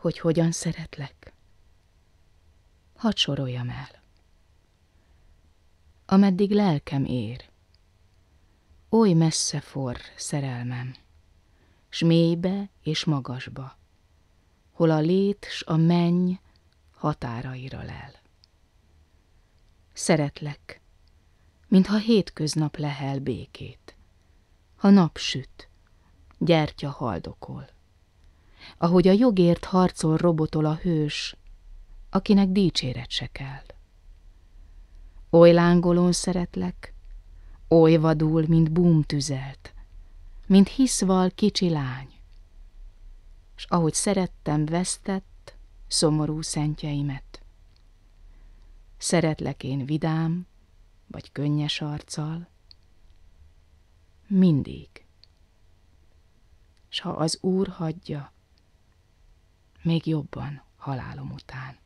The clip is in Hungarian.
hogy hogyan szeretlek? Hadd soroljam el. Ameddig lelkem ér, oly messze forr szerelmem, s mélybe és magasba, hol a lét s a menny határaira lel. Szeretlek, mintha hétköznap lehel békét, ha nap süt, gyertya haldokol, ahogy a jogért harcol robotol a hős, akinek dicséret se kell. Oly lángolón szeretlek, oly vadul, mint búm tüzelt, mint hiszval kicsi lány, s ahogy szerettem vesztett, szomorú szentjeimet. Szeretlek én vidám, vagy könnyes arccal, mindig, s ha az Úr hagyja, még jobban halálom után.